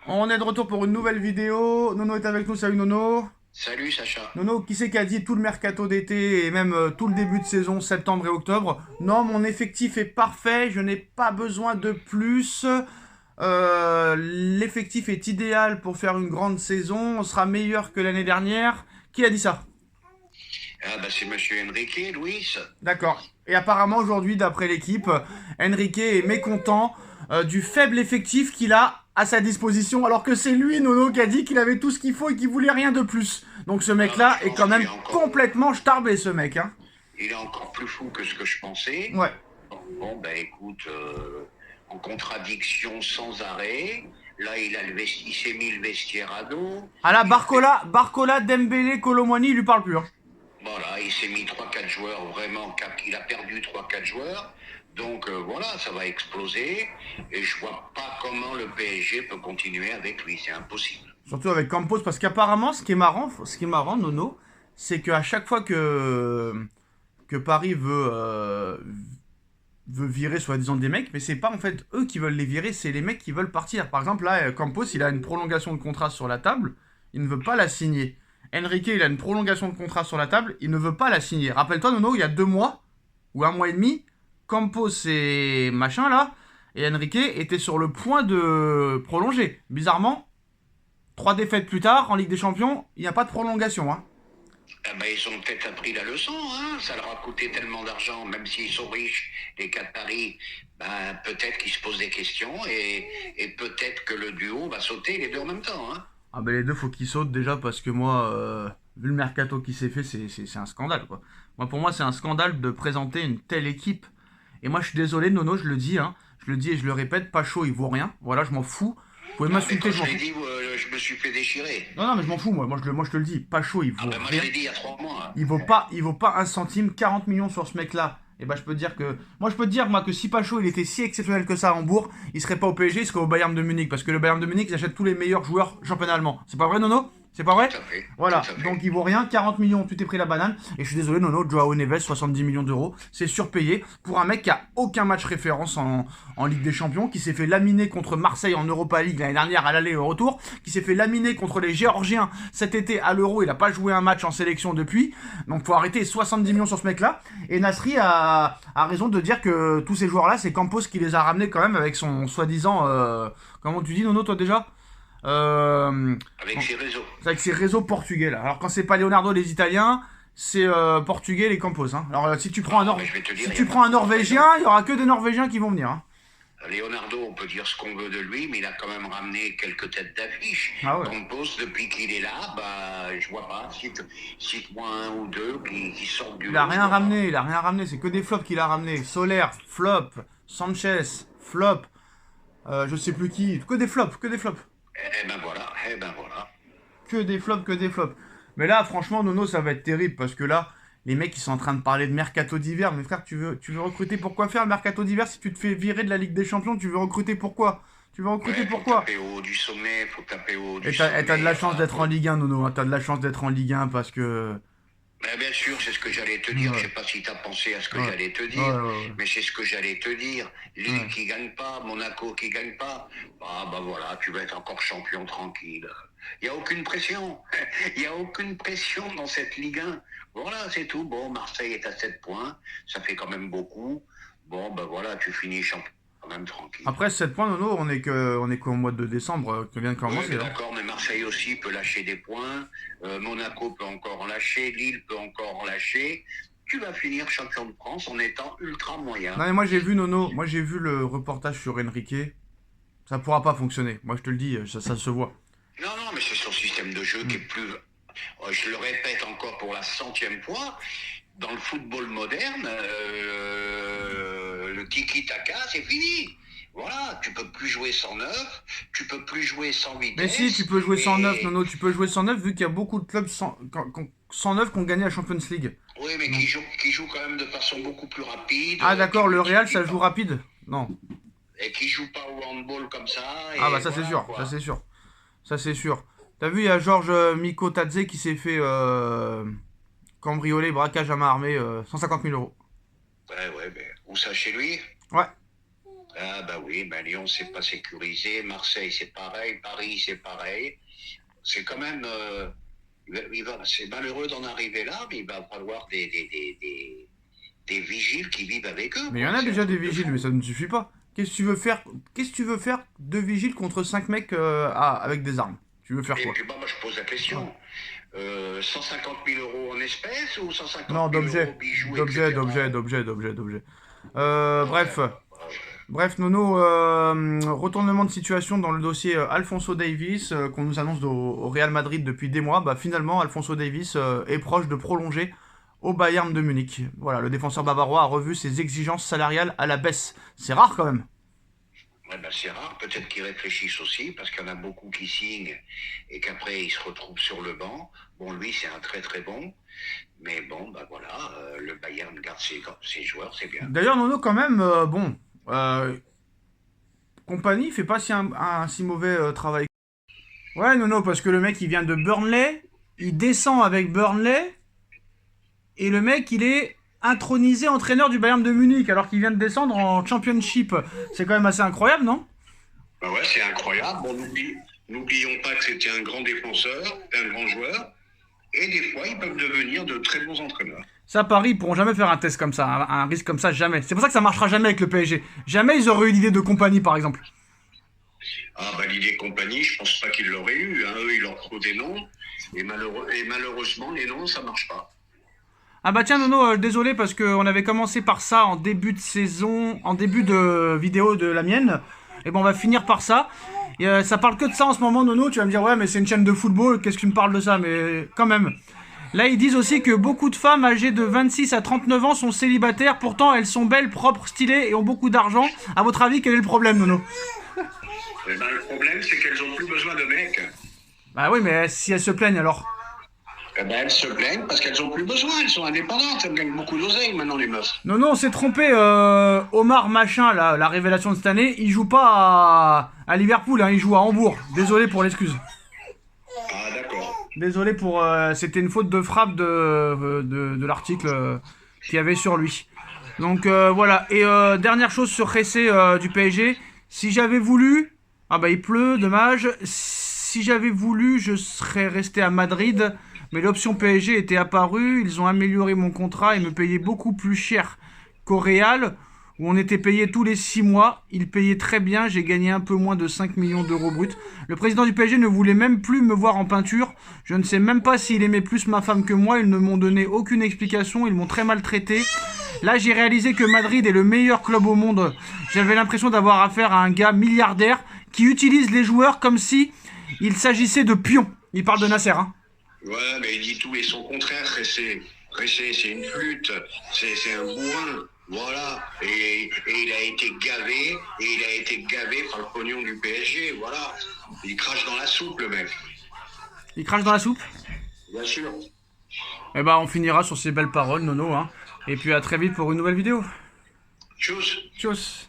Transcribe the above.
On est de retour pour une nouvelle vidéo. Nono est avec nous, salut Nono. Salut Sacha. Nono, qui c'est qui a dit tout le mercato d'été et même tout le début de saison, septembre et octobre? Non, mon effectif est parfait, je n'ai pas besoin de plus. L'effectif est idéal pour faire une grande saison, on sera meilleur que l'année dernière. Qui a dit ça? Ah bah c'est Monsieur Enrique, Luis. D'accord. Et apparemment aujourd'hui, d'après l'équipe, Enrique est mécontent du faible effectif qu'il a à sa disposition, alors que c'est lui, Nono, qui a dit qu'il avait tout ce qu'il faut et qu'il voulait rien de plus. Donc ce Ah bah mec-là je est pense quand qu'il est même encore, complètement starbé, ce mec. Hein. il est encore plus fou que ce que je pensais. Ouais. Bon bah écoute, en contradiction sans arrêt. Là il s'est mis le vestiaire à dos. Ah là, Il a fait, Barcola, Dembélé, Colomwani, il lui parle plus. Hein. voilà, il s'est mis trois quatre joueurs vraiment. Il a perdu trois quatre joueurs. Donc voilà, ça va exploser. Et je vois pas comment le PSG peut continuer avec lui. C'est impossible. Surtout avec Campos, parce qu'apparemment, ce qui est marrant, Nono, c'est qu'à chaque fois que Paris veut virer soi-disant des mecs, mais c'est pas en fait eux qui veulent les virer, c'est les mecs qui veulent partir. Par exemple, là, Campos, il a une prolongation de contrat sur la table, il ne veut pas la signer. Enrique, il a une prolongation de contrat sur la table, il ne veut pas la signer. Rappelle-toi, Nono, il y a 2 mois, ou un mois et demi, Campos et machin là, et Enrique étaient sur le point de prolonger. Bizarrement, 3 défaites plus tard, en Ligue des Champions, il n'y a pas de prolongation. Hein. Ah bah, ils ont peut-être appris la leçon, hein. Ça leur a coûté tellement d'argent, même s'ils sont riches, les Qataris, ben, peut-être qu'ils se posent des questions et peut-être que le duo va sauter les deux en même temps, hein. Ah ben les deux, faut qu'ils sautent déjà parce que moi, vu le mercato qui s'est fait, c'est un scandale quoi. Moi, pour moi, c'est un scandale de présenter une telle équipe. Et moi, je suis désolé, Nono, je le dis, hein. Je le dis et je le répète, pas chaud, il vaut rien. Voilà, je m'en fous. Vous pouvez Non, mais m'insulter, quand je m'en je l'ai fous. dit, je me suis fait déchirer. Non, non, mais je m'en fous, moi. Moi, je te le dis. Pas chaud, il Ah vaut ben moi je rien. l'ai dit il y a 3 mois. Il vaut pas un centime, 40 millions sur ce mec-là. Et bah, je peux te dire que. Moi, je peux te dire, moi, que si Pacho il était si exceptionnel que ça à Hambourg, il serait pas au PSG, il serait au Bayern de Munich. Parce que le Bayern de Munich, ils achètent tous les meilleurs joueurs championnat allemand. C'est pas vrai, Nono? C'est pas vrai? Tout à fait, tout Voilà, à donc fait. il vaut rien, 40 millions, tu t'es pris la banane. Et je suis désolé, Nono, Joao Neves, 70 millions d'euros, c'est surpayé pour un mec qui a aucun match référence en Ligue des Champions, qui s'est fait laminer contre Marseille en Europa League l'année dernière à l'aller et au retour, qui s'est fait laminer contre les Géorgiens cet été à l'Euro, il a pas joué un match en sélection depuis, donc faut arrêter 70 millions sur ce mec-là. Et Nasri a raison de dire que tous ces joueurs-là, c'est Campos qui les a ramenés quand même avec son soi-disant... comment tu dis, Nono, toi déjà euh, Avec ses réseaux. c'est avec ces réseaux portugais là. Alors quand c'est pas Leonardo les Italiens, c'est portugais les Campos. Hein. Alors Non, mais je vais te dire, si il n'y tu a pas prends un de Norvégien, raison. il y aura que des Norvégiens qui vont venir. Hein. Leonardo, on peut dire ce qu'on veut de lui, mais il a quand même ramené quelques têtes d'affiche. Ah ouais. Campos, depuis qu'il est là, bah, je vois pas. Cite-moi un ou deux qui sortent du Il a lot, je rien vois pas. ramené, il a rien ramené. C'est que des flops qu'il a ramené. Soler, flop. Sanchez, flop. Je sais plus qui. Que des flops, que des flops. Eh ben voilà, eh ben voilà. Que des flops, que des flops. Mais là, franchement, Nono, ça va être terrible parce que là, les mecs, ils sont en train de parler de mercato d'hiver. Mais frère, tu veux recruter pour quoi faire le mercato d'hiver si tu te fais virer de la Ligue des Champions? Tu veux recruter pourquoi? Tu veux recruter Ouais, faut pourquoi? taper au haut du sommet, faut taper au haut Et du t'as de la sommet. chance d'être en Ligue 1, Nono. Hein. T'as de la chance d'être en Ligue 1 parce que. Ben, bien sûr, c'est ce que j'allais te dire. Je Ouais, sais pas si tu as pensé à ce que ouais, j'allais te ouais, dire, ouais. mais c'est ce que j'allais te dire. Lille Ouais. qui gagne pas, Monaco qui gagne pas. Ah bah voilà, tu vas être encore champion tranquille. Il n'y a aucune pression. Il n'y a aucune pression dans cette Ligue 1. Voilà, c'est tout. Bon, Marseille est à 7 points. Ça fait quand même beaucoup. Bon, ben voilà, tu finis champion quand même tranquille. Après 7 points, Nono, on est qu'au mois de décembre, qui vient de Oui, commencer. mais Hein. d'accord, mais Marseille aussi peut lâcher des points. Monaco peut encore en lâcher. Lille peut encore en lâcher. Tu vas finir champion de France en étant ultra moyen. Non, mais moi j'ai vu, Nono, moi j'ai vu le reportage sur Enrique. Ça pourra pas fonctionner. Moi je te le dis, ça se voit. Non, non, mais c'est son système de jeu qui Hmm. est plus. Je le répète encore pour la centième fois. Dans le football moderne, le tiki-taka, c'est fini. Voilà, tu peux plus jouer sans neuf, tu peux plus jouer sans Mais si, tu vitesse, peux jouer 109, et Nono, tu peux jouer 109 vu qu'il y a beaucoup de clubs 109 qui ont gagné la Champions League. oui, mais Donc. qui joue quand même de façon beaucoup plus rapide, Ah qui d'accord, le Real multiplie ça joue pas, rapide? Non. et qui joue pas au handball comme ça, Ah bah et ça c'est voilà sûr, ça c'est quoi. sûr. Ça c'est sûr. T'as vu, il y a Georges Mikotadze qui s'est fait cambrioler, braquage à main armée, 150 000 euros. Ouais, ouais, mais où ça chez lui? Ouais. Ah bah oui, ben Lyon, c'est pas sécurisé. Marseille, c'est pareil. Paris, c'est pareil. C'est quand même... c'est malheureux d'en arriver là, mais il va falloir des vigiles qui vivent avec eux, Mais il y en quoi. a C'est un déjà des truc de vigiles, fou. mais ça ne suffit pas. Qu'est-ce que tu veux faire de vigiles contre 5 mecs avec des armes? Tu veux faire Et quoi? puis, bah, moi, je pose la Ouais. question. 150 000 euros en espèces ou 150 Non, 000 euros d'objets. bijoux, D'objets, etc. d'objets, d'objets, d'objets, d'objets. Ouais, Bref. Bref, Nono, retournement de situation dans le dossier Alphonso Davies qu'on nous annonce au Real Madrid depuis des mois. Bah, finalement, Alphonso Davies est proche de prolonger au Bayern de Munich. Voilà, le défenseur bavarois a revu ses exigences salariales à la baisse. C'est rare quand même. ouais, ben, c'est rare. Peut-être qu'ils réfléchissent aussi, parce qu'il y en a beaucoup qui signent et qu'après ils se retrouvent sur le banc. Bon, lui, c'est un très très bon. Mais bon, bah voilà, le Bayern garde ses joueurs, c'est bien. D'ailleurs, Nono, quand même, bon, euh, Compagnie fait pas un si mauvais travail. Ouais, Nono, parce que le mec, il vient de Burnley, il descend avec Burnley, et le mec, il est intronisé entraîneur du Bayern de Munich, alors qu'il vient de descendre en Championship. C'est quand même assez incroyable, non? Bah ouais, c'est incroyable. Bon, n'oublions pas que c'était un grand défenseur, un grand joueur. Et des fois, ils peuvent devenir de très bons entraîneurs. Ça, Paris, ils pourront jamais faire un test comme ça, un risque comme ça, jamais. C'est pour ça que ça marchera jamais avec le PSG. Jamais ils auraient eu l'idée de Compagnie, par exemple. Ah bah l'idée compagnie, je pense pas qu'ils l'auraient eu. Hein. Eux, ils leur trouvent des noms. Et malheureusement, les noms, ça marche pas. Ah bah tiens Nono, désolé parce qu'on avait commencé par ça en début de saison, en début de vidéo de la mienne. Et bon on va finir par ça. Et, ça parle que de ça en ce moment Nono, tu vas me dire ouais mais c'est une chaîne de football, qu'est-ce que tu me parles de ça? Mais quand même. Là ils disent aussi que beaucoup de femmes âgées de 26 à 39 ans sont célibataires, pourtant elles sont belles, propres, stylées et ont beaucoup d'argent. À votre avis quel est le problème Nono? Eh ben, le problème, c'est qu'elles ont plus besoin de mecs. Bah oui mais si elles se plaignent alors. Eh ben, elles se plaignent parce qu'elles ont plus besoin. Elles sont indépendantes. Elles gagnent beaucoup d'oseille maintenant, les meufs. Non, non, on s'est trompé. Omar Machin, la révélation de cette année, il joue pas à Liverpool, hein, il joue à Hambourg. Désolé pour l'excuse. Ah, d'accord. Désolé pour. C'était une faute de frappe de l'article qu'il y avait sur lui. Donc voilà. Et dernière chose sur Ressé du PSG. Si j'avais voulu. Ah bah il pleut, dommage. Si j'avais voulu, je serais resté à Madrid. Mais l'option PSG était apparue. Ils ont amélioré mon contrat et me payaient beaucoup plus cher qu'au Real, où on était payé tous les 6 mois. Ils payaient très bien, j'ai gagné un peu moins de 5 millions d'euros bruts. Le président du PSG ne voulait même plus me voir en peinture. Je ne sais même pas s'il aimait plus ma femme que moi. Ils ne m'ont donné aucune explication, ils m'ont très maltraité. Là, j'ai réalisé que Madrid est le meilleur club au monde. J'avais l'impression d'avoir affaire à un gars milliardaire qui utilise les joueurs comme si il s'agissait de pions. Il parle de Nasser, hein. Ouais, mais il dit tout et son contraire, Ressé. Ressé, c'est une flûte. C'est un bourrin. Voilà. Et il a été gavé. Et il a été gavé par le pognon du PSG. Voilà. Il crache dans la soupe, le mec. Il crache dans la soupe. Bien sûr. Et bah, on finira sur ces belles paroles, Nono, hein. Et puis à très vite pour une nouvelle vidéo. Tchuss. Tchuss.